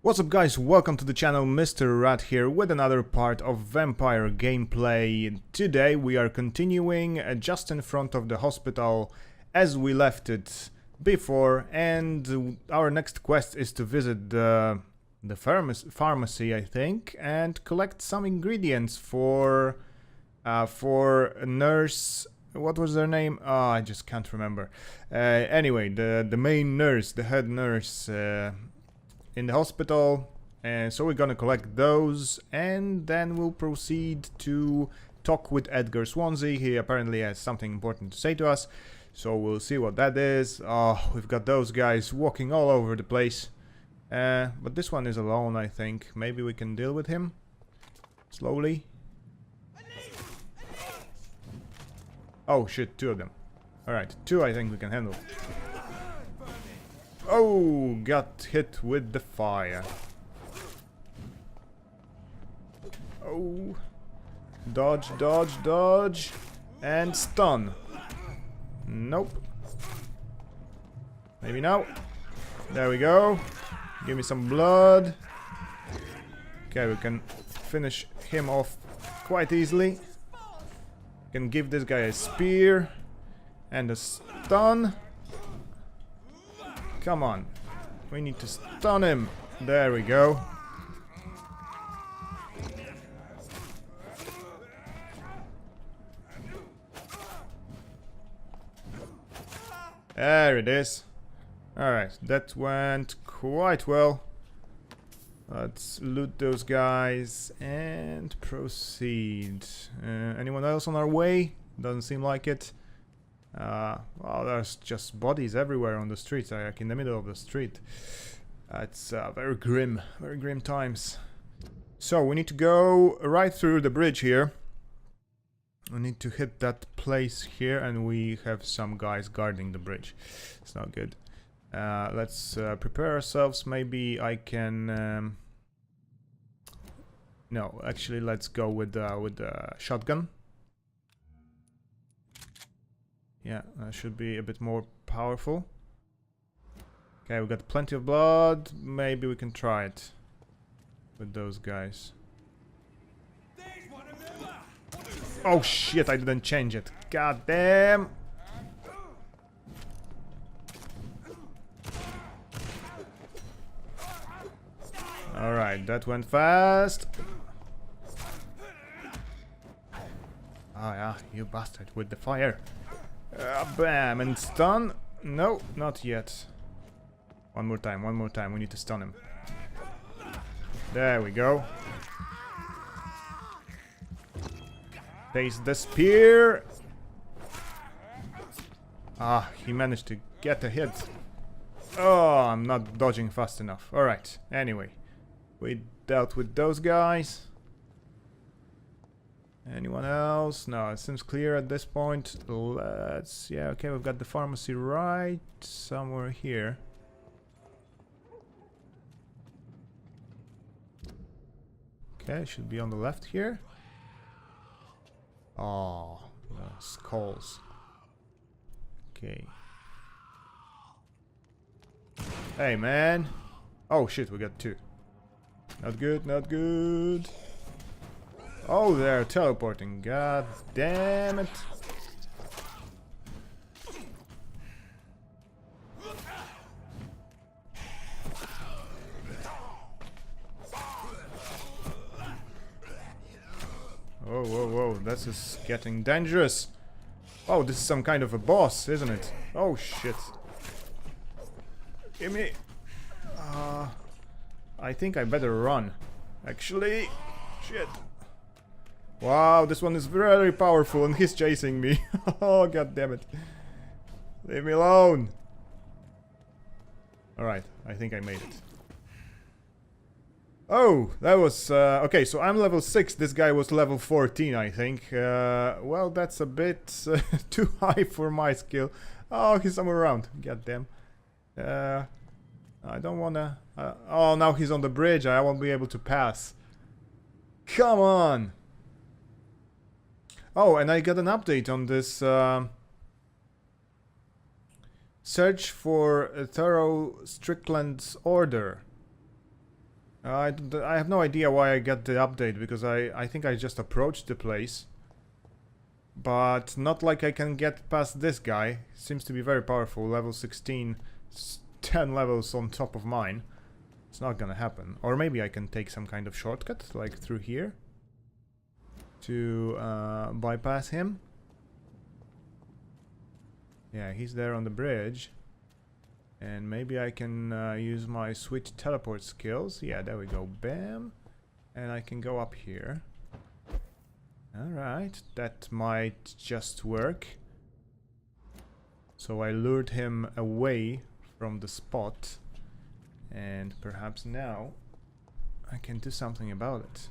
What's up guys, welcome to the channel, Mr. Rat here with another part of Vampyr gameplay. Today we are continuing just in front of the hospital as we left it before, and our next quest is to visit the pharmacy, I think, and collect some ingredients for nurse. What was their name? Oh, I just can't remember. Anyway, the main nurse, the head nurse in the hospital, and so we're gonna collect those, and then we'll proceed to talk with Edgar Swansea. He apparently has something important to say to us, so we'll see what that is. Oh, we've got those guys walking all over the place, but this one is alone, I think. Maybe we can deal with him slowly. Oh shit, two of them. Alright, two I think we can handle. Oh, got hit with the fire. Oh. Dodge, dodge, dodge. And stun. Nope. Maybe now. There we go. Give me some blood. Okay, we can finish him off quite easily. Can give this guy a spear. And a stun. Come on, we need to stun him. There we go. There it is. Alright, that went quite well. Let's loot those guys and proceed. Anyone else on our way? Doesn't seem like it. Well, there's just bodies everywhere on the streets, like in the middle of the street. It's very grim times. So we need to go right through the bridge here. We need to hit that place here, and we have some guys guarding the bridge. It's not good. Let's prepare ourselves. Maybe I can... No, actually, let's go with the shotgun. Yeah, that should be a bit more powerful. Okay, we got plenty of blood. Maybe we can try it with those guys. Oh shit, I didn't change it. God damn. Alright, that went fast. Ah yeah, you bastard with the fire. Bam, and stun? No, not yet. One more time, we need to stun him. There we go. Taste the spear. Ah, he managed to get a hit. Oh, I'm not dodging fast enough. Alright, anyway. We dealt with those guys. Anyone else? No, it seems clear at this point. Let's... Yeah, okay, we've got the pharmacy right somewhere here. Okay, it should be on the left here. Oh, skals. Okay. Hey, man. Oh, shit, we got two. Not good, not good. Oh, they're teleporting. God damn it. Whoa, whoa, whoa. This is getting dangerous. Oh, this is some kind of a boss, isn't it? Oh, shit. Give me... I think I better run. Actually... Shit. Wow, this one is very powerful and he's chasing me. Oh, god damn it. Leave me alone. Alright, I think I made it. Oh, that was... okay, so I'm level 6, this guy was level 14, I think. Well, that's a bit too high for my skill. Oh, he's somewhere around. God damn. I don't wanna... oh, now he's on the bridge, I won't be able to pass. Come on! Oh, and I got an update on this search for a thorough Strickland's order. I have no idea why I got the update, because I think I just approached the place. But not like I can get past this guy. Seems to be very powerful, level 16, 10 levels on top of mine. It's not gonna happen. Or maybe I can take some kind of shortcut, like through here, to bypass him. Yeah, he's there on the bridge. And maybe I can use my switch teleport skills. Yeah, there we go. Bam. And I can go up here. Alright, that might just work. So I lured him away from the spot. And perhaps now I can do something about it.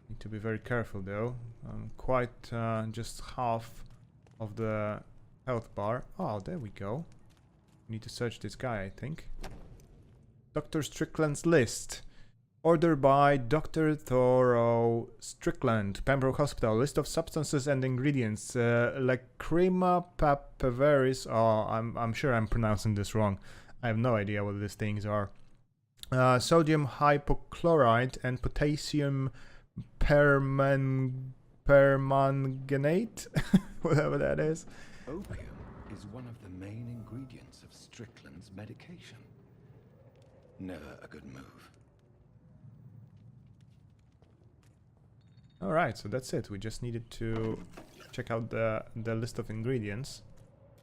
Need to be very careful though. I'm quite just half of the health bar. Oh, there we go. Need to search this guy, I think. Dr. Strickland's list. Order by Dr. Thoreau Strickland, Pembroke Hospital. List of substances and ingredients. Lacrima papaveris. Oh, I'm sure I'm pronouncing this wrong. I have no idea what these things are. Sodium hypochlorite and potassium permanganate. Whatever that is. Opium is one of the main ingredients of Strickland's medication. Never a good move. Alright, so that's it. We just needed to check out the list of ingredients,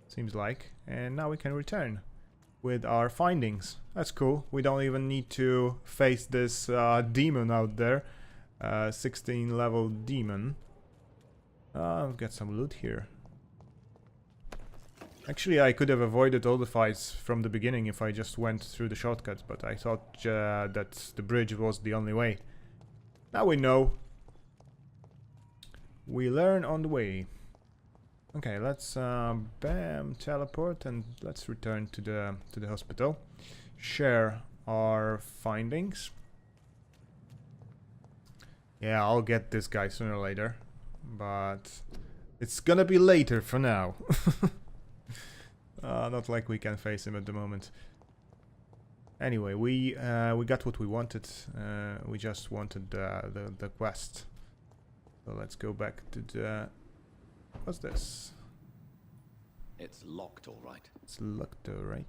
seems like. And now we can return with our findings. That's cool. We don't even need to face this demon out there. 16 level demon. We've got some loot here. Actually, I could have avoided all the fights from the beginning if I just went through the shortcuts, but I thought that the bridge was the only way. Now we know. We learn on the way. Okay, let's bam, teleport, and let's return to the hospital. Share our findings. Yeah, I'll get this guy sooner or later, but it's gonna be later for now. Not like we can face him at the moment. Anyway, we got what we wanted. We just wanted the quest. So let's go back to the... What's this? It's locked, all right. It's locked, all right.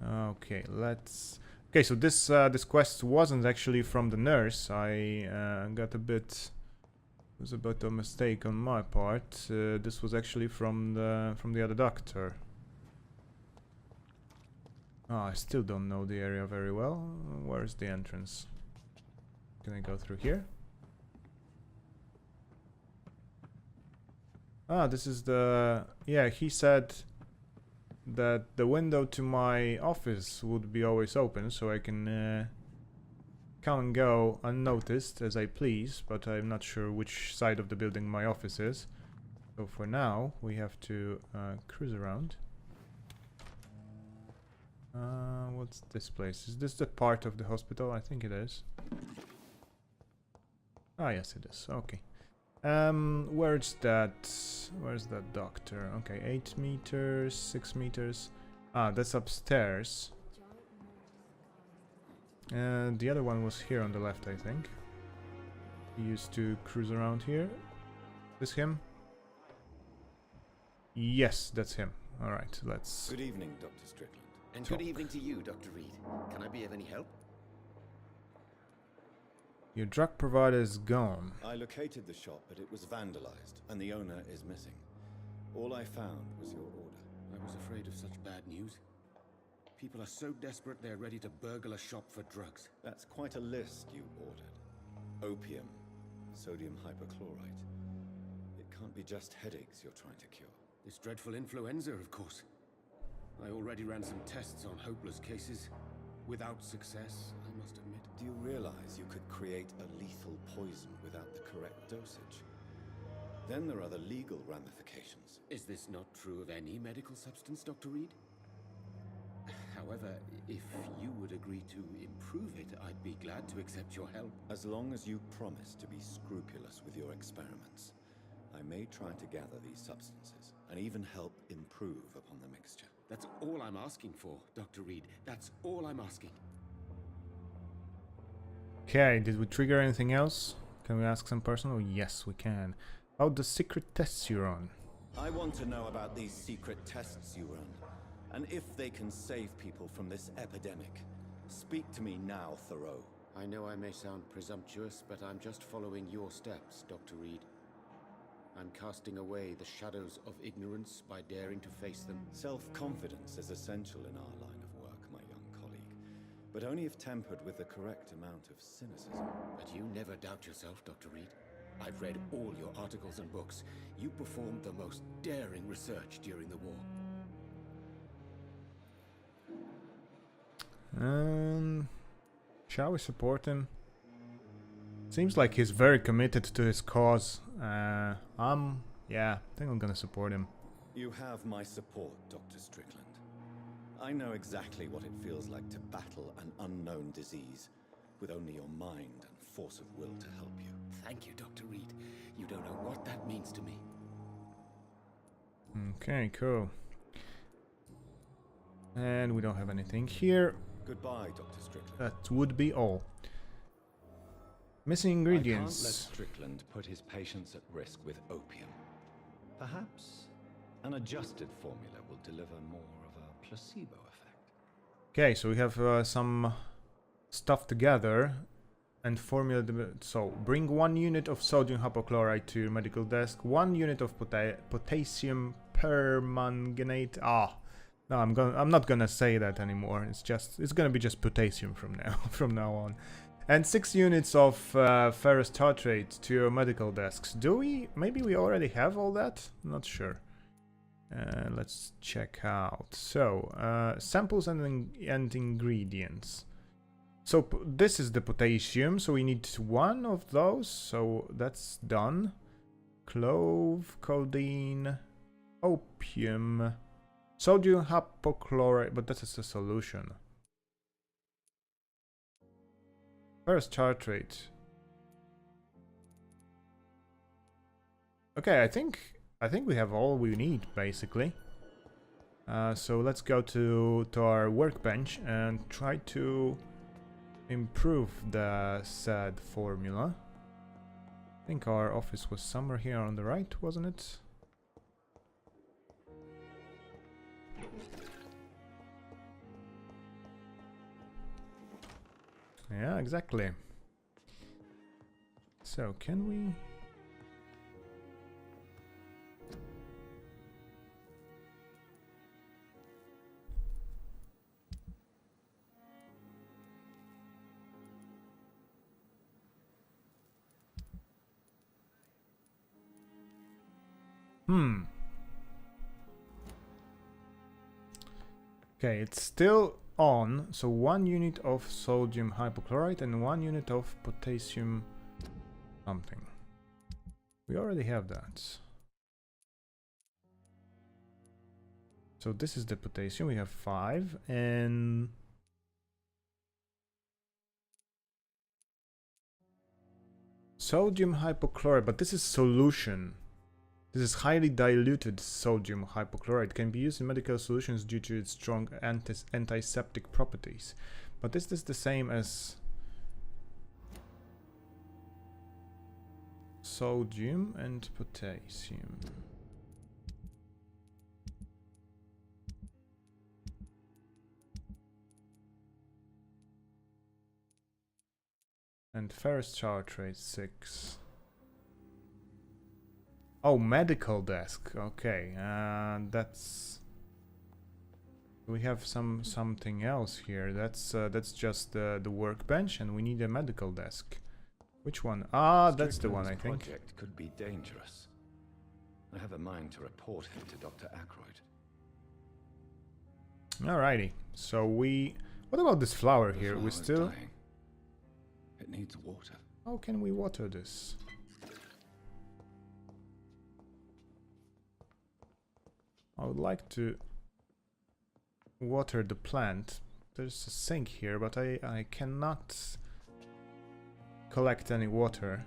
Okay, let's... Okay, so this this quest wasn't actually from the nurse. I got a bit... It was a bit of a mistake on my part. This was actually from the other doctor. Oh, I still don't know the area very well. Where's the entrance? Can I go through here? Ah, this is the... Yeah, he said that the window to my office would be always open, so I can come and go unnoticed as I please, but I'm not sure which side of the building my office is. So for now, we have to cruise around. What's this place? Is this the part of the hospital? I think it is. Ah, yes it is. Okay. Where's that doctor? Okay, 8 meters, 6 meters. Ah, that's upstairs. And the other one was here on the left, I think. He used to cruise around here. Is this him? Yes, that's him. Alright, let's... Good evening, Dr. Strickland. And good evening to you, Dr. Reid. Can I be of any help? Your drug provider is gone. I located the shop, but it was vandalized, and the owner is missing. All I found was your order. I was afraid of such bad news. People are so desperate they're ready to burgle a shop for drugs. That's quite a list you ordered. Opium, sodium hypochlorite. It can't be just headaches you're trying to cure. This dreadful influenza, of course. I already ran some tests on hopeless cases. Without success, I must admit. Do you realize you could create a lethal poison without the correct dosage? Then there are the legal ramifications. Is this not true of any medical substance, Dr. Reid? However, if you would agree to improve it, I'd be glad to accept your help. As long as you promise to be scrupulous with your experiments. I may try to gather these substances, and even help improve upon the mixture. That's all I'm asking for, Dr. Reid. That's all I'm asking. Okay, did we trigger anything else? Can we ask some personal? Yes, we can. How the secret tests you run? I want to know about these secret tests you run, and if they can save people from this epidemic. Speak to me now, Thoreau. I know I may sound presumptuous, but I'm just following your steps, Dr. Reid. I'm casting away the shadows of ignorance by daring to face them. Self-confidence is essential in our line of work, my young colleague, but only if tempered with the correct amount of cynicism. But you never doubt yourself, Dr. Reid. I've read all your articles and books. You performed the most daring research during the war. Shall we support him? Seems like he's very committed to his cause. Yeah, I think I'm gonna support him. You have my support, Dr. Strickland. I know exactly what it feels like to battle an unknown disease with only your mind and force of will to help you. Thank you, Dr. Reid. You don't know what that means to me. Okay, cool. And we don't have anything here. Goodbye, Dr. Strickland. That would be all. Missing ingredients. I can't let Strickland put his patients at risk with opium. Perhaps an adjusted formula will deliver more of a placebo effect. Okay, so we have some stuff together and formula. So bring 1 unit of sodium hypochlorite to your medical desk, 1 unit of potassium permanganate. No, I'm not gonna say that anymore. It's gonna be just potassium from now on. And 6 units of ferrous tartrate to your medical desks. Maybe we already have all that? Not sure. Let's check out. So, samples and ingredients. So, this is the potassium, so we need 1 of those, so that's done. Clove, codeine, opium, sodium hypochlorite, but that is a solution. Ferrous tartrate. Okay, I think we have all we need basically. So let's go to our workbench and try to improve the said formula. I think our office was somewhere here on the right, wasn't it? Yeah, exactly. So, can we... Okay, it's still on, so 1 unit of sodium hypochlorite and 1 unit of potassium something. We already have that. So this is the potassium, we have 5, and sodium hypochlorite, but this is solution. This is highly diluted sodium hypochlorite. Can be used in medical solutions due to its strong antiseptic properties. But is this the same as sodium and potassium? And ferrous tartrate 6. Oh, medical desk. Okay, that's. We have something else here. That's just the workbench, and we need a medical desk. Which one? That's the one, I think. Project could be dangerous. I have a mind to report it to Dr. Aykroyd. Alrighty. So we. What about this flower here? We flower's still. dying. It needs water. How can we water this? I would like to water the plant. There's a sink here, but I cannot collect any water.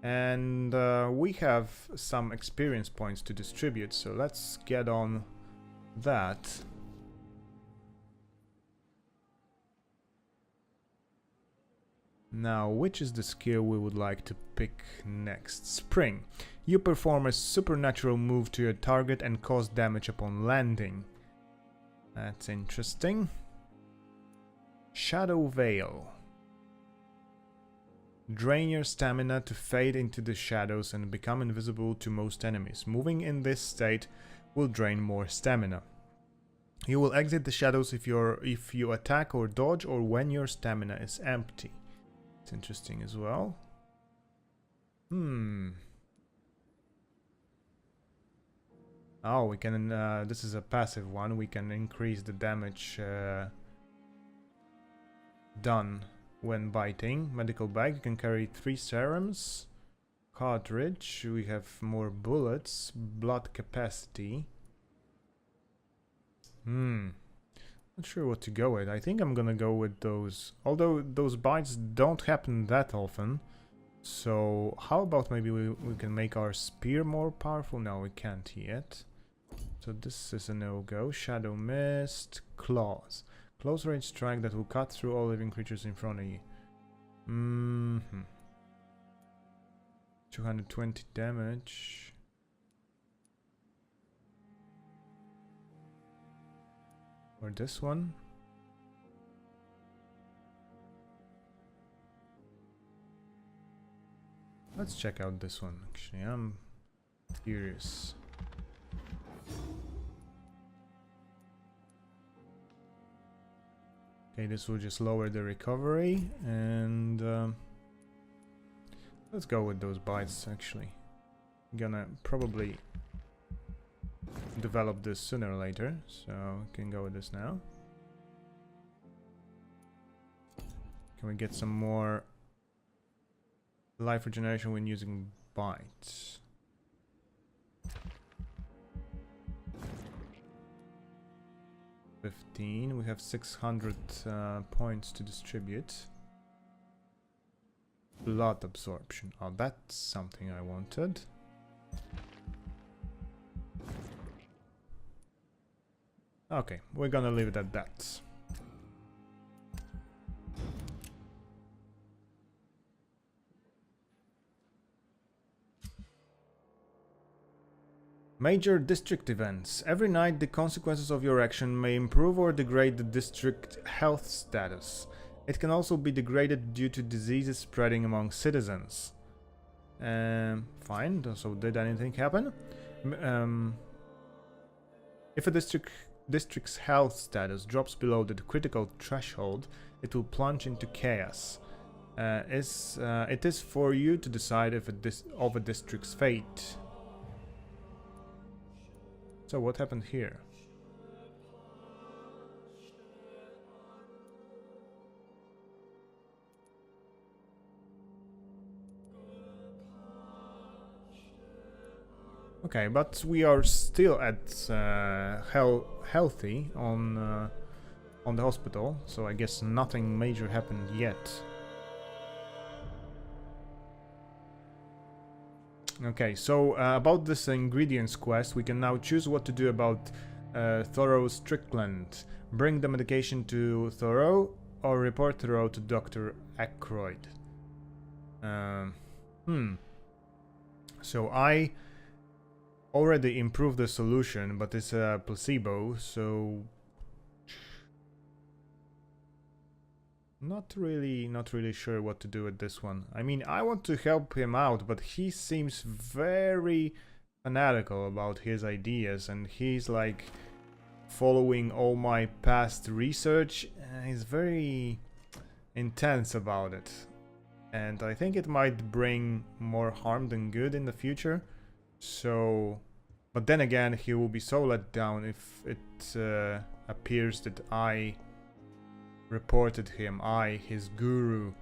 And we have some experience points to distribute, so let's get on that. Now, which is the skill we would like to pick next? Spring. You perform a supernatural move to your target and cause damage upon landing. That's interesting. Shadow Veil. Drain your stamina to fade into the shadows and become invisible to most enemies. Moving in this state will drain more stamina. You will exit the shadows if you attack or dodge, or when your stamina is empty. It's interesting as well. Oh, we can. This is a passive one. We can increase the damage done when biting. Medical bag. You can carry 3 serums. Cartridge. We have more bullets. Blood capacity. Not sure what to go with. I think I'm gonna go with those. Although those bites don't happen that often. So how about maybe we can make our spear more powerful? No, we can't yet. So this is a no-go. Shadow Mist. Claws. Close range strike that will cut through all living creatures in front of you. 220 damage. Or this one. Let's check out this one, actually. I'm curious. Okay, this will just lower the recovery, and let's go with those bites, actually. I'm gonna probably develop this sooner or later, so we can go with this now. Can we get some more life regeneration when using bites? We have 600 points to distribute. Blood absorption. Oh, that's something I wanted. Okay, we're gonna leave it at that. Major district events. Every night the consequences of your action may improve or degrade the district health status. It can also be degraded due to diseases spreading among citizens. Fine, so did anything happen? If a district's health status drops below the critical threshold, it will plunge into chaos. It is for you to decide if of a district's fate. So what happened here? Okay, but we are still at healthy on the hospital, so I guess nothing major happened yet. Okay, so about this ingredients quest, we can now choose what to do about Thoreau Strickland. Bring the medication to Thoreau or report Thoreau to Dr. Aykroyd. So I already improved the solution, but it's a placebo, so not really sure what to do with this one. I mean, I want to help him out, but he seems very fanatical about his ideas, and he's like following all my past research. He's very intense about it, and I think it might bring more harm than good in the future. So, but then again, he will be so let down if it appears that I reported him, his guru,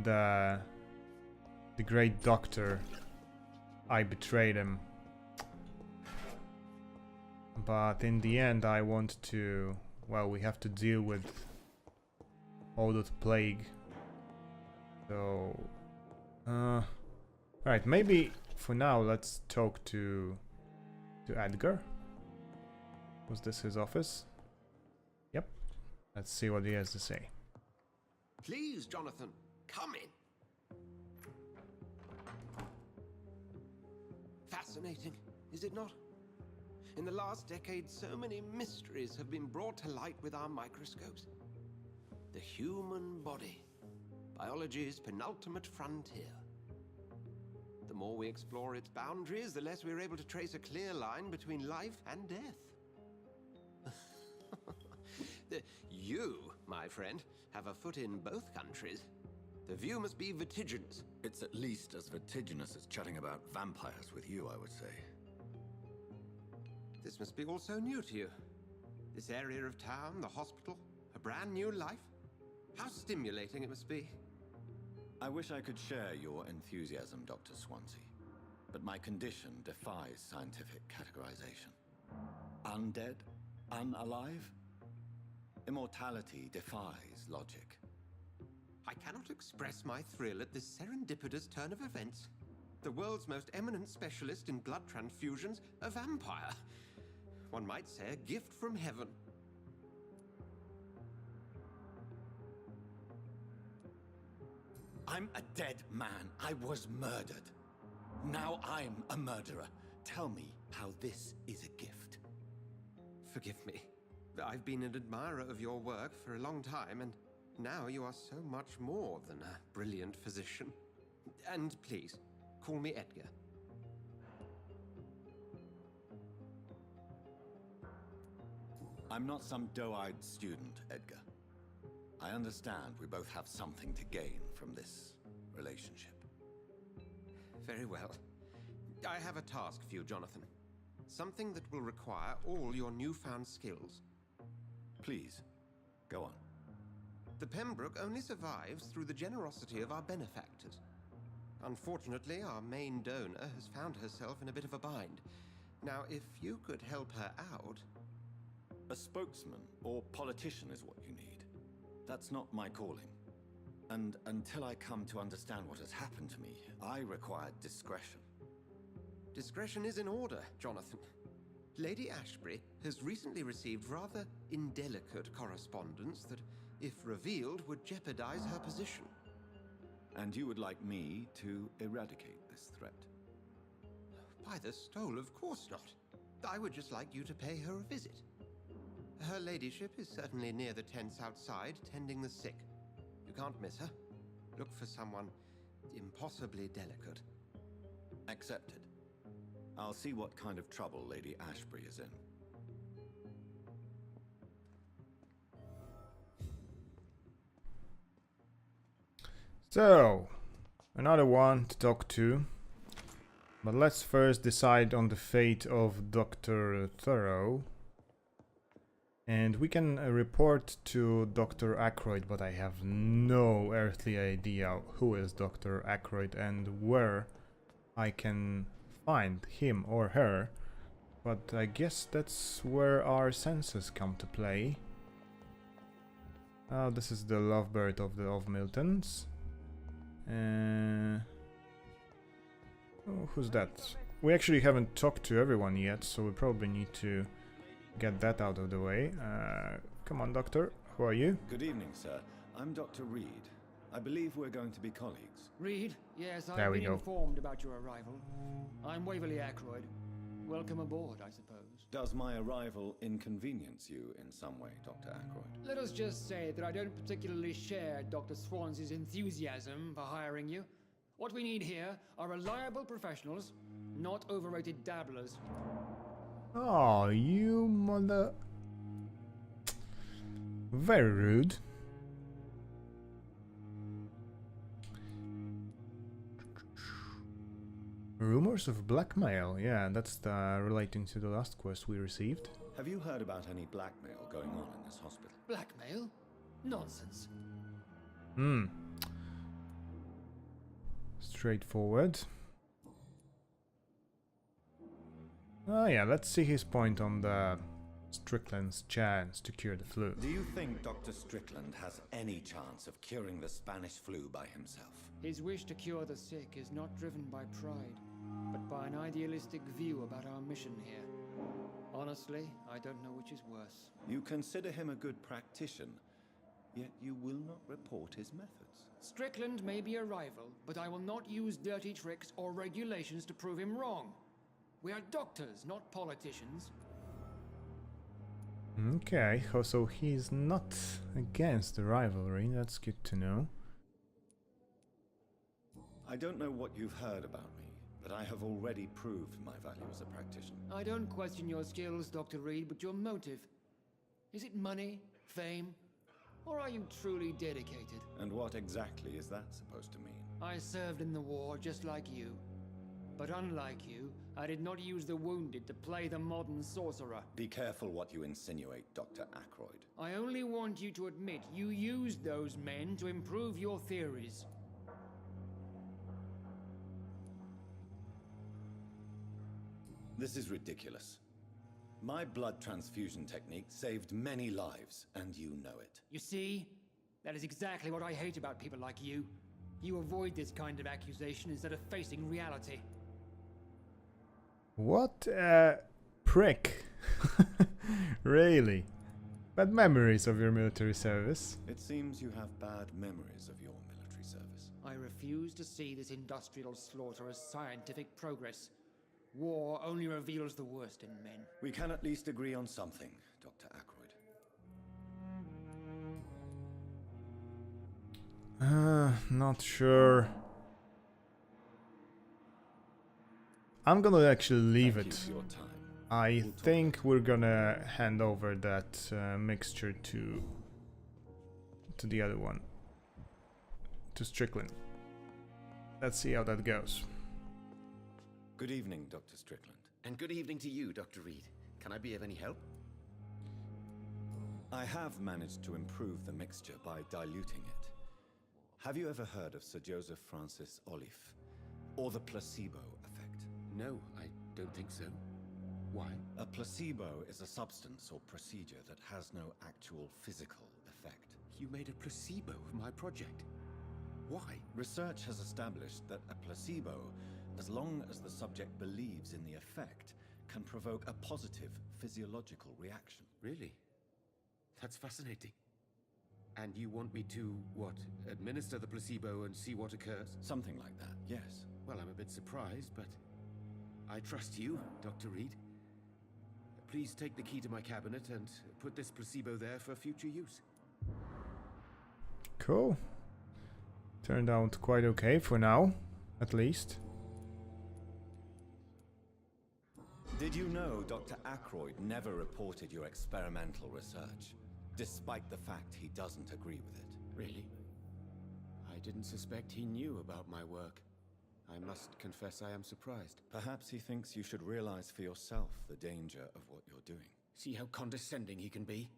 the great doctor. I betrayed him. But in the end, I want to, well, we have to deal with all that plague. So Alright, maybe for now let's talk to Edgar. Was this his office? Yep. Let's see what he has to say. Please, Jonathan, come in. Fascinating, is it not? In the last decade, so many mysteries have been brought to light with our microscopes. The human body, biology's penultimate frontier. The more we explore its boundaries, the less we're able to trace a clear line between life and death. You, my friend, have a foot in both countries. The view must be vertiginous. It's at least as vertiginous as chatting about vampires with you, I would say. This must be all so new to you. This area of town, the hospital, a brand new life. How stimulating it must be. I wish I could share your enthusiasm, Dr. Swansea, but my condition defies scientific categorization. Undead? Unalive? Immortality defies logic. I cannot express my thrill at this serendipitous turn of events. The world's most eminent specialist in blood transfusions, a vampire. One might say a gift from heaven. I'm a dead man. I was murdered. Now I'm a murderer. Tell me how this is a gift. Forgive me. I've been an admirer of your work for a long time, and now you are so much more than a brilliant physician. And please, call me Edgar. I'm not some doe-eyed student, Edgar. I understand we both have something to gain from this relationship. Very well. I have a task for you, Jonathan. Something that will require all your newfound skills. Please, go on. The Pembroke only survives through the generosity of our benefactors. Unfortunately, our main donor has found herself in a bit of a bind. Now, if you could help her out... A spokesman or politician is what you need. That's not my calling. And until I come to understand what has happened to me, I require discretion. Discretion is in order, Jonathan. Lady Ashbury has recently received rather indelicate correspondence that, if revealed, would jeopardize her position. And you would like me to eradicate this threat? By the stole, of course not. I would just like you to pay her a visit. Her ladyship is certainly near the tents outside, tending the sick. You can't miss her. Look for someone impossibly delicate. Accepted. I'll see what kind of trouble Lady Ashbury is in. So, another one to talk to. But let's first decide on the fate of Dr. Thorough. And we can report to Dr. Aykroyd, but I have no earthly idea who is Dr. Aykroyd and where I can find him or her. But I guess that's where our senses come to play. This is the lovebird of Milton's. Oh, who's that? We actually haven't talked to everyone yet, so we probably need to get that out of the way. Come on, Doctor. Who are you? Good evening, sir. I'm Dr. Reid. I believe we're going to be colleagues. Reid, yes, There I've we been go. informed about your arrival. I'm Waverly Aykroyd. Welcome aboard, I suppose. Does my arrival inconvenience you in some way, Dr. Aykroyd? Let us just say that I don't particularly share Dr. Swansea's enthusiasm for hiring you. What we need here are reliable professionals, not overrated dabblers. Oh, you mother... Very rude. Rumors of blackmail. Yeah, that's relating to the last quest we received. Have you heard about any blackmail going on in this hospital? Blackmail? Nonsense. Straightforward. Oh yeah, let's see his point on the Strickland's chance to cure the flu. Do you think Dr. Strickland has any chance of curing the Spanish flu by himself? His wish to cure the sick is not driven by pride, but by an idealistic view about our mission here. Honestly, I don't know which is worse. You consider him a good practitioner, yet you will not report his methods. Strickland may be a rival, but I will not use dirty tricks or regulations to prove him wrong. We are doctors, not politicians. Okay, so he's not against the rivalry, that's good to know. I don't know what you've heard about me, but I have already proved my value as a practitioner. I don't question your skills, Dr. Reid, but your motive. Is it money, fame, or are you truly dedicated? And what exactly is that supposed to mean? I served in the war just like you. But unlike you, I did not use the wounded to play the modern sorcerer. Be careful what you insinuate, Dr. Ackroyd. I only want you to admit you used those men to improve your theories. This is ridiculous. My blood transfusion technique saved many lives, and you know it. You see? That is exactly what I hate about people like you. You avoid this kind of accusation instead of facing reality. What a prick. Really? Bad memories of your military service. It seems you have bad memories of your military service. I refuse to see this industrial slaughter as scientific progress. War only reveals the worst in men. We can at least agree on something, Dr. Ackroyd. Not sure. I'm gonna actually leave Thank it. you for your time. I We'll talk think we're gonna hand over that mixture to the other one, to Strickland. Let's see how that goes. Good evening, Dr. Strickland. And good evening to you, Dr. Reid. Can I be of any help? I have managed to improve the mixture by diluting it. Have you ever heard of Sir Joseph Francis Olive, or the placebo effect? No, I don't think so. Why? A placebo is a substance or procedure that has no actual physical effect. You made a placebo of my project. Why? Research has established that a placebo, as long as the subject believes in the effect, can provoke a positive physiological reaction. Really? That's fascinating. And you want me to, what, administer the placebo and see what occurs? Something like that, yes. Well, I'm a bit surprised, but I trust you, Dr. Reid. Please take the key to my cabinet and put this placebo there for future use. Cool. Turned out quite okay for now, at least. Did you know Dr. Ackroyd never reported your experimental research, despite the fact he doesn't agree with it? Really? I didn't suspect he knew about my work. I must confess I am surprised. Perhaps he thinks you should realize for yourself the danger of what you're doing. See how condescending he can be?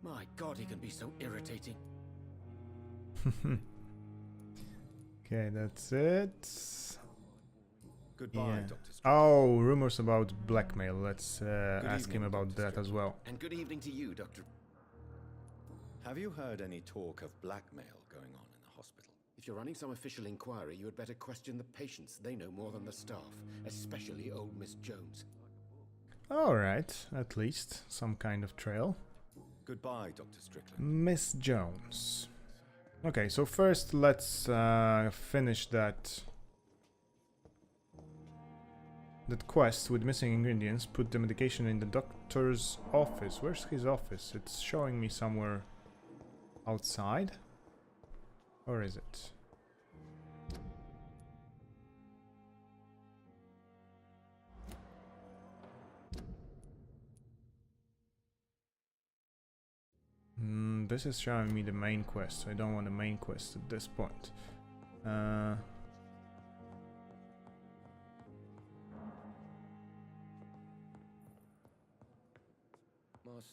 My God, he can be so irritating. Okay, that's it. Goodbye, Yeah. Dr. Strickland. Oh, rumors about blackmail. Let's ask him evening, about Dr. that as Strickland. well. And good evening to you, Dr. Have you heard any talk of blackmail going on in the hospital? If you're running some official inquiry, you had better question the patients. They know more than the staff, especially old Miss Jones. Alright, at least some kind of trail. Goodbye, Dr. Strickland. Miss Jones. Okay, so first let's finish that quest with missing ingredients. Put the medication in the doctor's office. Where's his office? It's showing me somewhere outside. Or is it? This is showing me the main quest, so I don't want the main quest at this point. My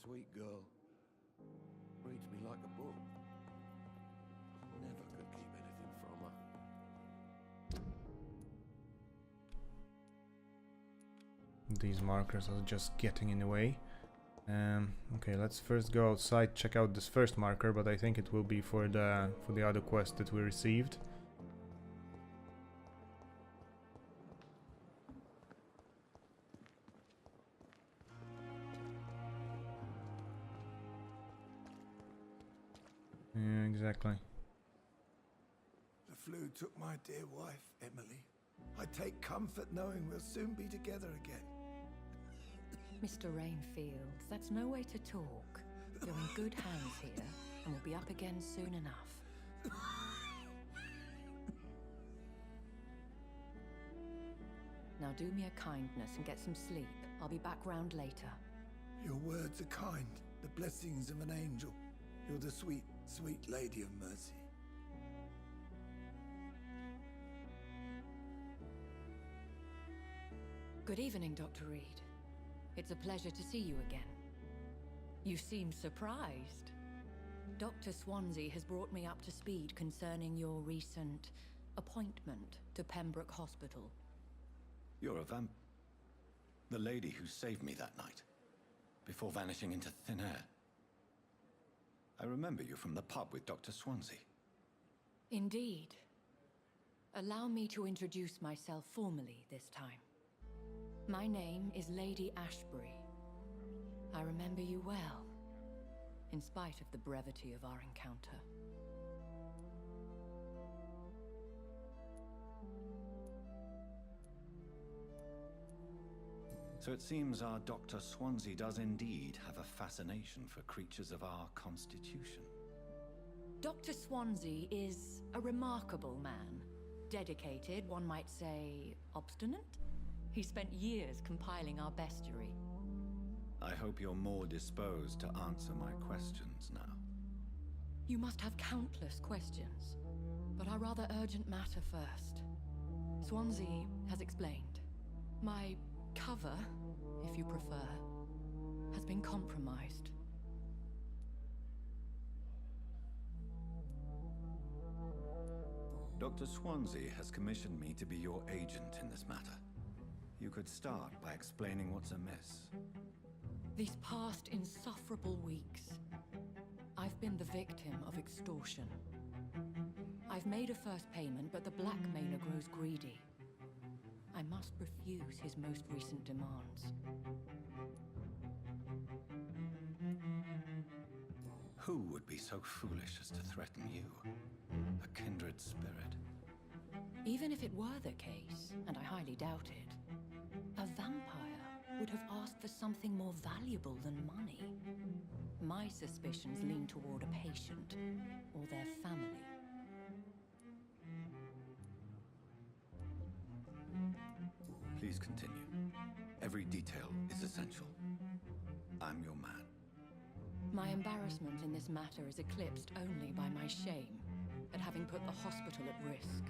sweet girl reads me like a book. Never could keep anything from her. These markers are just getting in the way. Okay, let's first go outside, check out this first marker, but I think it will be for the other quest that we received. Yeah, exactly. The flu took my dear wife, Emily. I take comfort knowing we'll soon be together again. Mr. Rainfield, that's no way to talk. You're in good hands here, and we'll be up again soon enough. Now do me a kindness and get some sleep. I'll be back round later. Your words are kind, the blessings of an angel. You're the sweet, sweet Lady of Mercy. Good evening, Dr. Reid. It's a pleasure to see you again. You seem surprised. Dr. Swansea has brought me up to speed concerning your recent appointment to Pembroke Hospital. You're a the lady who saved me that night, before vanishing into thin air. I remember you from the pub with Dr. Swansea. Indeed. Allow me to introduce myself formally this time. My name is Lady Ashbury. I remember you well, in spite of the brevity of our encounter. So it seems our Dr. Swansea does indeed have a fascination for creatures of our constitution. Dr. Swansea is a remarkable man. Dedicated, one might say, obstinate? He spent years compiling our bestiary. I hope you're more disposed to answer my questions now. You must have countless questions, but our rather urgent matter first. Swansea has explained. My cover, if you prefer, has been compromised. Dr. Swansea has commissioned me to be your agent in this matter. You could start by explaining what's amiss. These past insufferable weeks, I've been the victim of extortion. I've made a first payment, but the blackmailer grows greedy. I must refuse his most recent demands. Who would be so foolish as to threaten you? A kindred spirit. Even if it were the case, and I highly doubt it, a vampire would have asked for something more valuable than money. My suspicions lean toward a patient or their family. Please continue. Every detail is essential. I'm your man. My embarrassment in this matter is eclipsed only by my shame at having put the hospital at risk.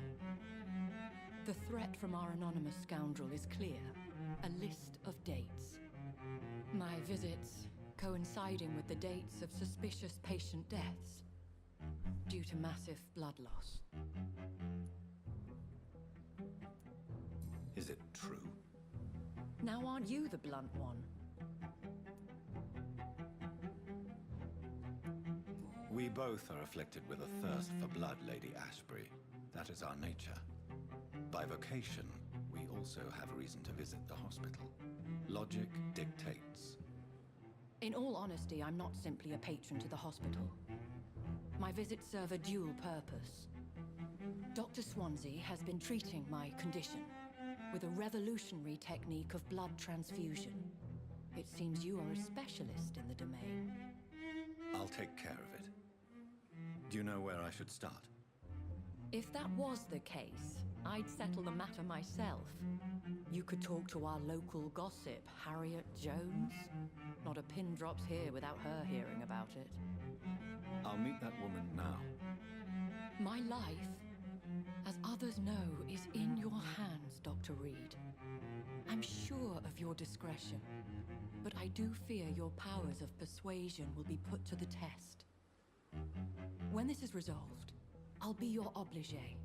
The threat from our anonymous scoundrel is clear. A list of dates. My visits coinciding with the dates of suspicious patient deaths due to massive blood loss. Is it true? Now aren't you the blunt one? We both are afflicted with a thirst for blood, Lady Ashbury. That is our nature. By vocation, we also have reason to visit the hospital. Logic dictates. In all honesty, I'm not simply a patron to the hospital. My visits serve a dual purpose. Dr. Swansea has been treating my condition with a revolutionary technique of blood transfusion. It seems you are a specialist in the domain. I'll take care of it. Do you know where I should start? If that was the case, I'd settle the matter myself. You could talk to our local gossip, Harriet Jones. Not a pin drops here without her hearing about it. I'll meet that woman now. My life, as others know, is in your hands, Dr. Reid. I'm sure of your discretion, but I do fear your powers of persuasion will be put to the test. When this is resolved, I'll be your obligé.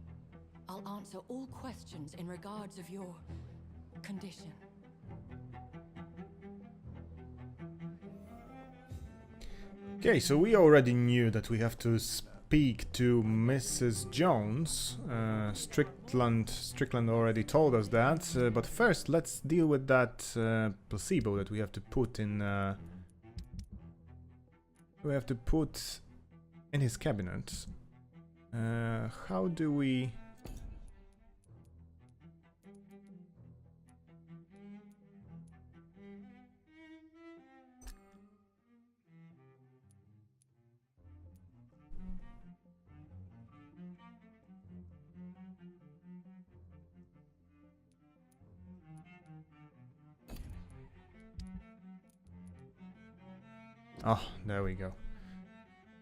I'll answer all questions in regards of your condition. Okay, so we already knew that we have to speak to Mrs. Jones. Strickland already told us that, but first let's deal with that placebo that we have to put in. We have to put in his cabinet. How do we? Oh, there we go.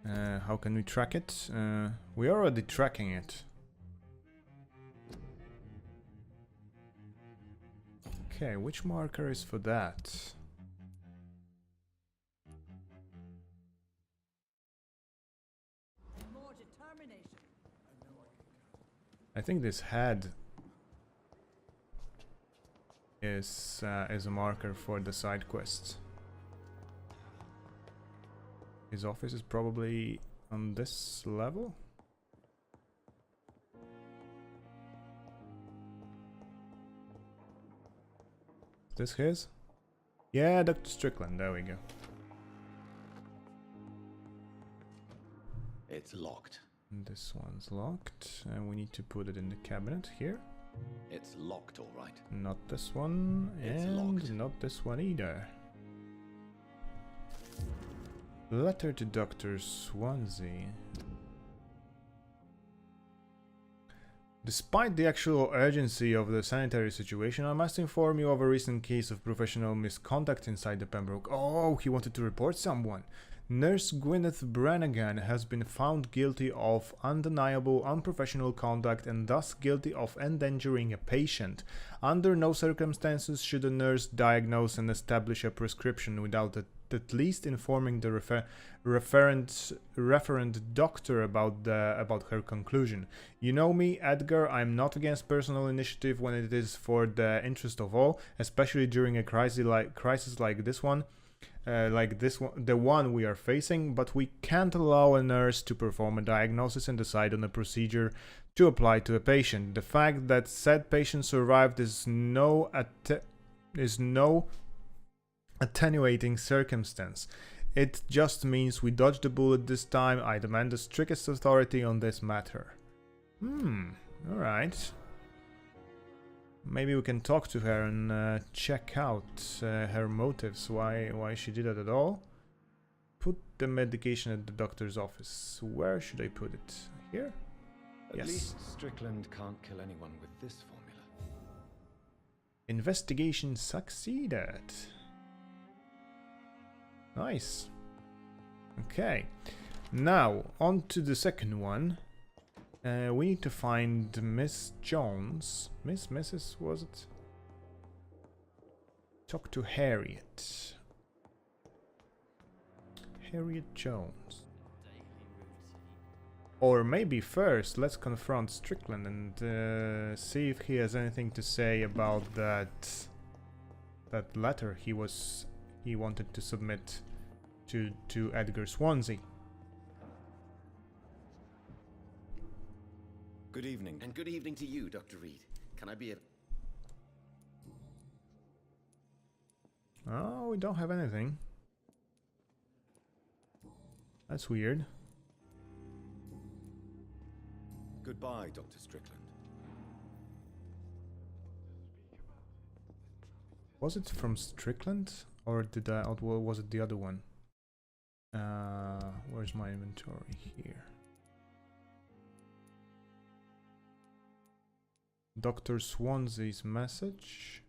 How can we track it? We're already tracking it. Okay, which marker is for that? More determination. I think this head is a marker for the side quests. His office is probably on this level. Is this his? Yeah, Dr. Strickland, there we go. It's locked. And this one's locked, and we need to put it in the cabinet here. It's locked, all right. Not this one, It's and locked. not this one either. Letter to Dr. Swansea. Despite the actual urgency of the sanitary situation, I must inform you of a recent case of professional misconduct inside the Pembroke. Oh, he wanted to report someone. Nurse Gwyneth Brannigan has been found guilty of undeniable unprofessional conduct and thus guilty of endangering a patient. Under no circumstances should a nurse diagnose and establish a prescription without at least informing the referent doctor about her conclusion. You know me, Edgar, I'm not against personal initiative when it is for the interest of all, especially during a crisis like this one. The one we are facing, but we can't allow a nurse to perform a diagnosis and decide on a procedure to apply to a patient. The fact that said patient survived is no attenuating circumstance. It just means we dodged the bullet this time. I demand the strictest authority on this matter. Alright. Maybe we can talk to her and check out her motives, why she did it at all. Put the medication at the doctor's office. Where should I put it? Here? At least Strickland can't kill anyone with this formula. Investigation succeeded. Nice. Okay. Now, on to the second one. We need to find Miss Jones. Mrs. was it? Talk to Harriet. Harriet Jones. Or maybe first, let's confront Strickland and see if he has anything to say about that letter he wanted to submit to Edgar Swansea. Good evening. And good evening to you, Dr. Reid. Can I be a... Oh, we don't have anything. That's weird. Goodbye, Dr. Strickland. Was it from Strickland? Or or was it the other one? Where's my inventory? Here. Dr. Swansea's message.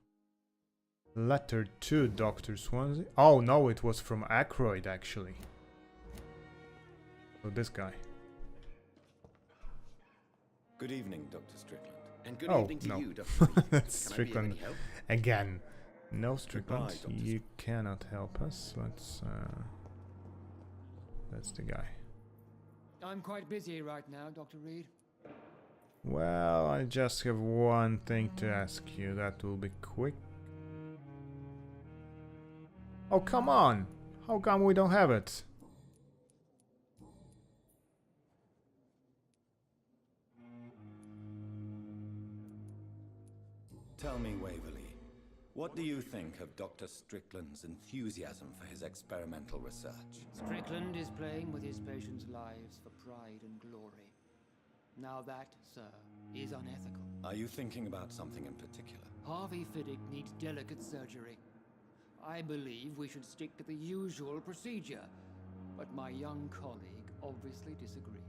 Letter to Dr. Swansea. Oh no, it was from Aykroyd actually. So this guy. Good evening, Dr. Strickland. And good Oh, evening to no. you, Dr. Reid. That's Can I be of Strickland any help? again. No, Strickland, Goodbye, Dr. you cannot help us. That's the guy. I'm quite busy right now, Dr. Reid. Well, I just have one thing to ask you. That will be quick. Oh, come on! How come we don't have it? Tell me, Waverly, what do you think of Dr. Strickland's enthusiasm for his experimental research? Strickland is playing with his patients' lives for pride and glory. Now that, sir, is unethical. Are you thinking about something in particular? Harvey Fiddick needs delicate surgery. I believe we should stick to the usual procedure, but my young colleague obviously disagrees.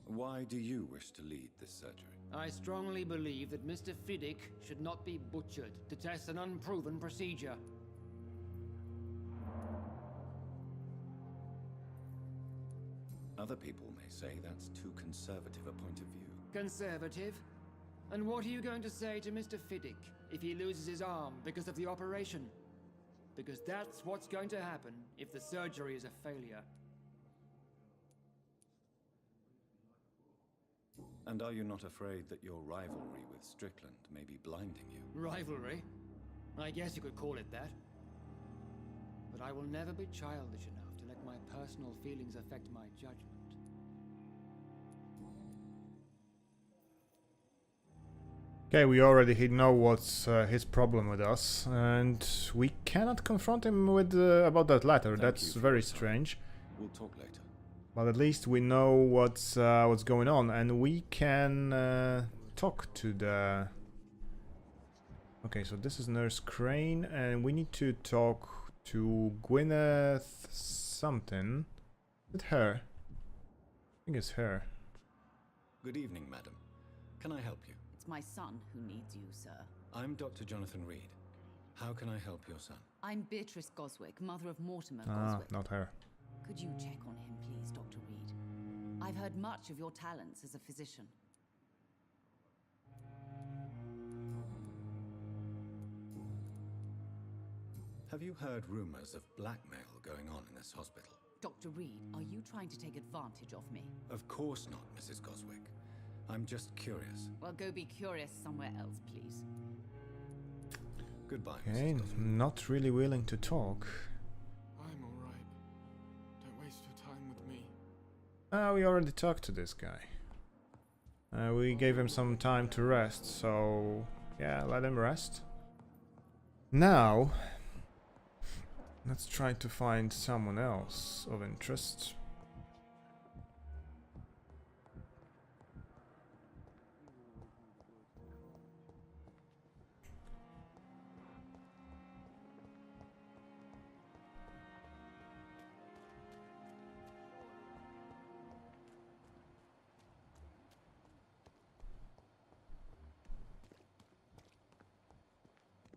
Why do you wish to lead this surgery? I strongly believe that Mr. Fiddick should not be butchered to test an unproven procedure. Other people may say that's too conservative a point of view. Conservative? And what are you going to say to Mr. Fiddick if he loses his arm because of the operation? Because that's what's going to happen if the surgery is a failure. And are you not afraid that your rivalry with Strickland may be blinding you? Rivalry? I guess you could call it that. But I will never be childish enough to let my personal feelings affect my judgment. Okay, we already know what's his problem with us, and we cannot confront him with about that letter. That's very strange. We'll talk later. But at least we know what's going on, and we can talk to the... Okay, so this is Nurse Crane, and we need to talk to Gwyneth something. Is it her? I think it's her. Good evening, madam. Can I help you? It's my son who needs you, sir. I'm Dr. Jonathan Reid. How can I help your son? I'm Beatrice Goswick, mother of Mortimer Ah, Goswick. not her. Could you check on him, please, Dr. Reid? I've heard much of your talents as a physician. Have you heard rumors of blackmail going on in this hospital? Dr. Reid, are you trying to take advantage of me? Of course not, Mrs. Goswick. I'm just curious. Well, go be curious somewhere else, please. Goodbye, Okay, Mrs. Goswick. not really willing to talk. I'm alright. Don't waste your time with me. We already talked to this guy. We gave him some time to rest, so yeah, let him rest. Now, let's try to find someone else of interest.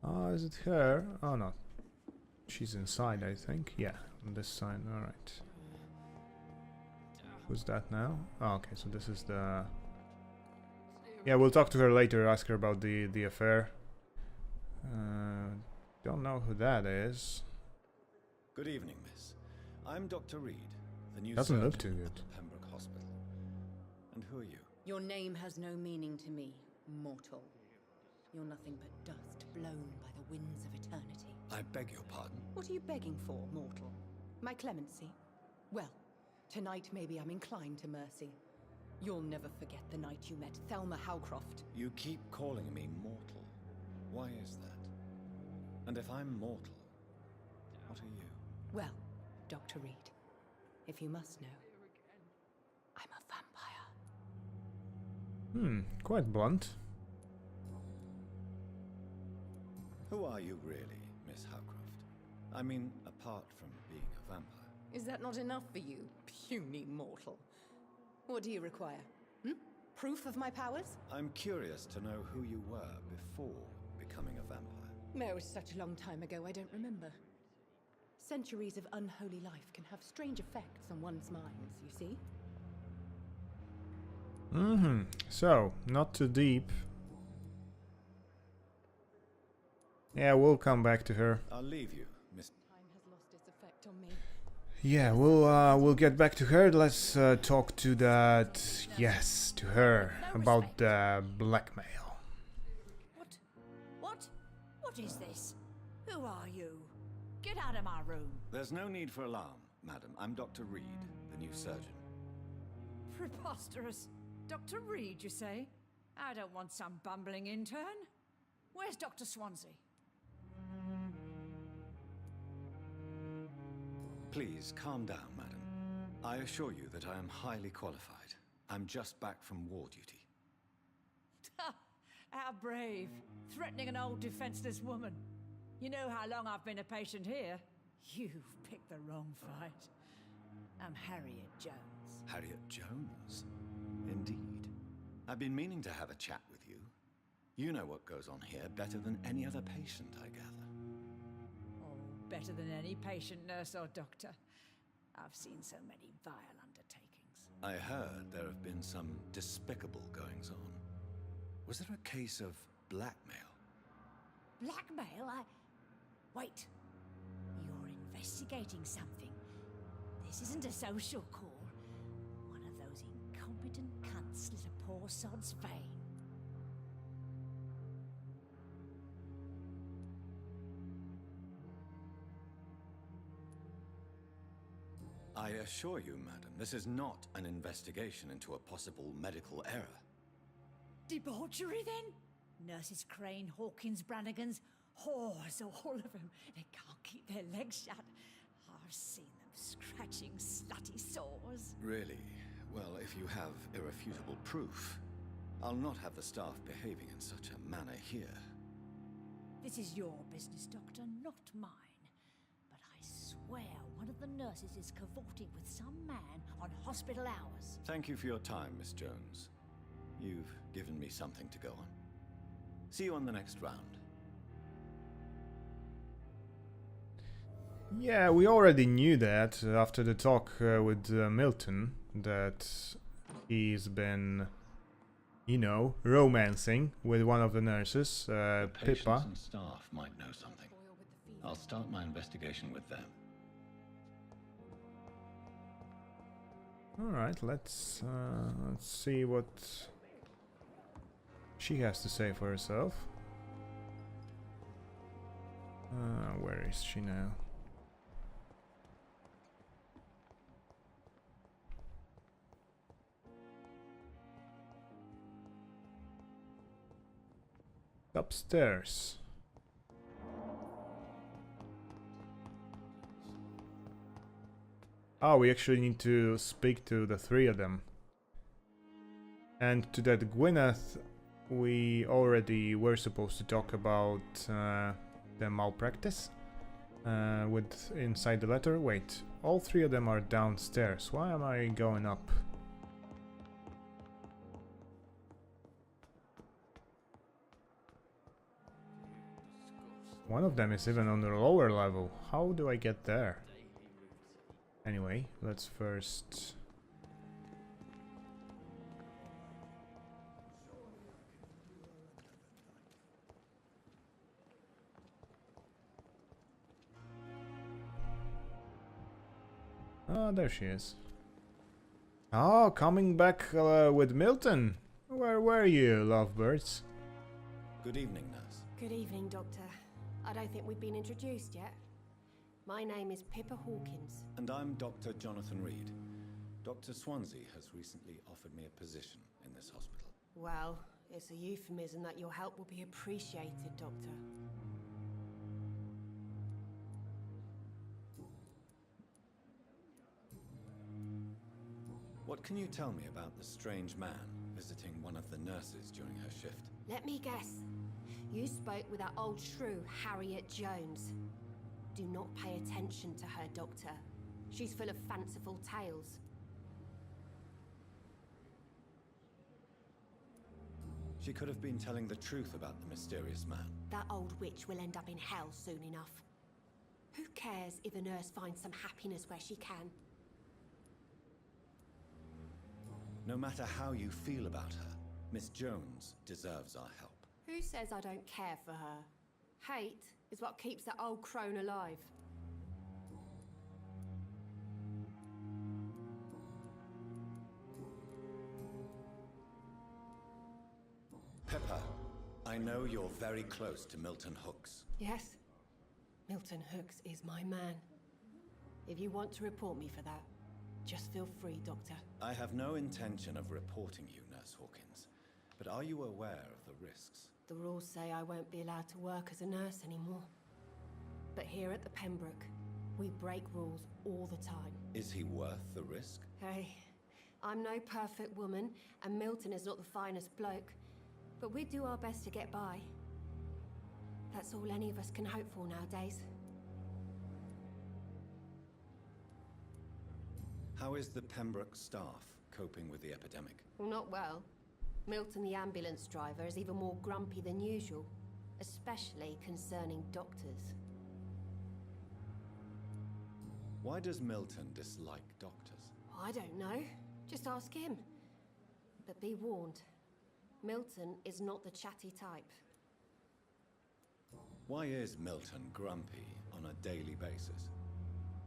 Oh, is it her? Oh no. She's inside, I think. Yeah, on this side. Alright. Who's that now? Oh, okay, so this is the... Yeah, we'll talk to her later, ask her about the affair. Don't know who that is. Good evening, miss. I'm Dr. Reid, the new Doesn't look surgeon too at good. the Pembroke Hospital. And who are you? Your name has no meaning to me, mortal. You're nothing but dust blown by the winds of eternity. I beg your pardon. What are you begging for, mortal? My clemency? Well, tonight maybe I'm inclined to mercy. You'll never forget the night you met Thelma Howcroft. You keep calling me mortal. Why is that? And if I'm mortal, what are you? Well, Dr. Reid, if you must know, I'm a vampire. Quite blunt. Who are you really, Miss Howcroft? I mean, apart from being a vampire. Is that not enough for you, puny mortal? What do you require? Proof of my powers? I'm curious to know who you were before becoming a vampire. No, it's such a long time ago, I don't remember. Centuries of unholy life can have strange effects on one's minds, you see? So, not too deep. Yeah, we'll come back to her. I'll leave you, Miss... Time has lost its effect on me. Yeah, we'll get back to her. Let's talk to that... Yes, to her. About the blackmail. What is this? Who are you? Get out of my room. There's no need for alarm, madam. I'm Dr. Reid, the new surgeon. Preposterous. Dr. Reid, you say? I don't want some bumbling intern. Where's Dr. Swansea? Please, calm down, madam. I assure you that I am highly qualified. I'm just back from war duty. How brave. Threatening an old defenseless woman. You know how long I've been a patient here? You've picked the wrong fight. I'm Harriet Jones. Harriet Jones? Indeed. I've been meaning to have a chat with you. You know what goes on here better than any other patient, I gather. Oh, better than any patient, nurse, or doctor. I've seen so many vile undertakings. I heard there have been some despicable goings-on. Was there a case of blackmail? Blackmail? Wait. You're investigating something. This isn't a social call. One of those incompetent cunts slit a poor sod's vein. I assure you, madam, this is not an investigation into a possible medical error. Debauchery, then? Nurses Crane, Hawkins, Brannigans, whores, all of them. They can't keep their legs shut. I've seen them scratching slutty sores. Really? Well, if you have irrefutable proof, I'll not have the staff behaving in such a manner here. This is your business, Doctor, not mine. But I swear one of the nurses is cavorting with some man on hospital hours. Thank you for your time, Miss Jones. You've given me something to go on. See you on the next round. Yeah, we already knew that after the talk with Milton, that he's been, you know, romancing with one of the nurses, The Pippa. patients and staff might know something. I'll start my investigation with them. Alright, let's see what she has to say for herself. Where is she now? Upstairs. Oh, we actually need to speak to the three of them. And to that Gwyneth, we already were supposed to talk about the malpractice with inside the letter. Wait, all three of them are downstairs. Why am I going up? One of them is even on the lower level. How do I get there? Anyway, let's first... Oh, there she is. Oh, coming back with Milton. Where were you, lovebirds? Good evening, nurse. Good evening, Doctor. I don't think we've been introduced yet. My name is Pippa Hawkins. And I'm Dr. Jonathan Reid. Dr. Swansea has recently offered me a position in this hospital. Well, it's a euphemism that your help will be appreciated, Doctor. What can you tell me about the strange man visiting one of the nurses during her shift? Let me guess. You spoke with that old shrew, Harriet Jones. Do not pay attention to her, Doctor. She's full of fanciful tales. She could have been telling the truth about the mysterious man. That old witch will end up in hell soon enough. Who cares if a nurse finds some happiness where she can? No matter how you feel about her, Miss Jones deserves our help. Who says I don't care for her? Hate is what keeps that old crone alive. Pippa, I know you're very close to Milton Hooks. Yes, Milton Hooks is my man. If you want to report me for that, just feel free, Doctor. I have no intention of reporting you, nurse. Nurse Hawkins, but are you aware of the risks? The rules say I won't be allowed to work as a nurse anymore. But here at the Pembroke, we break rules all the time. Is he worth the risk? Hey, I'm no perfect woman, and Milton is not the finest bloke. But we do our best to get by. That's all any of us can hope for nowadays. How is the Pembroke staff coping with the epidemic? Well, not well. Milton, the ambulance driver, is even more grumpy than usual, especially concerning doctors. Why does Milton dislike doctors? I don't know. Just ask him. But be warned, Milton is not the chatty type. Why is Milton grumpy on a daily basis?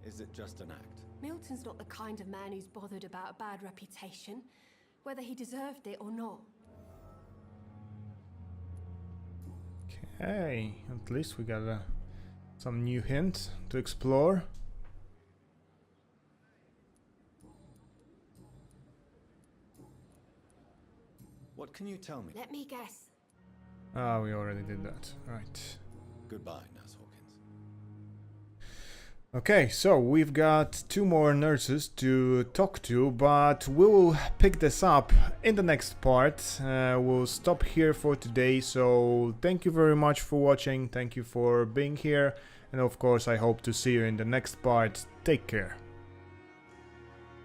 Is it just an act? Milton's not the kind of man who's bothered about a bad reputation, whether he deserved it or not. Okay, at least we got some new hint to explore. What can you tell me? Let me guess. Ah, we already did that. Right. Goodbye, Nurse Hawkins. Okay, so we've got 2 more nurses to talk to, but we will pick this up in the next part. We'll stop here for today, so thank you very much for watching, thank you for being here, and of course I hope to see you in the next part. Take care.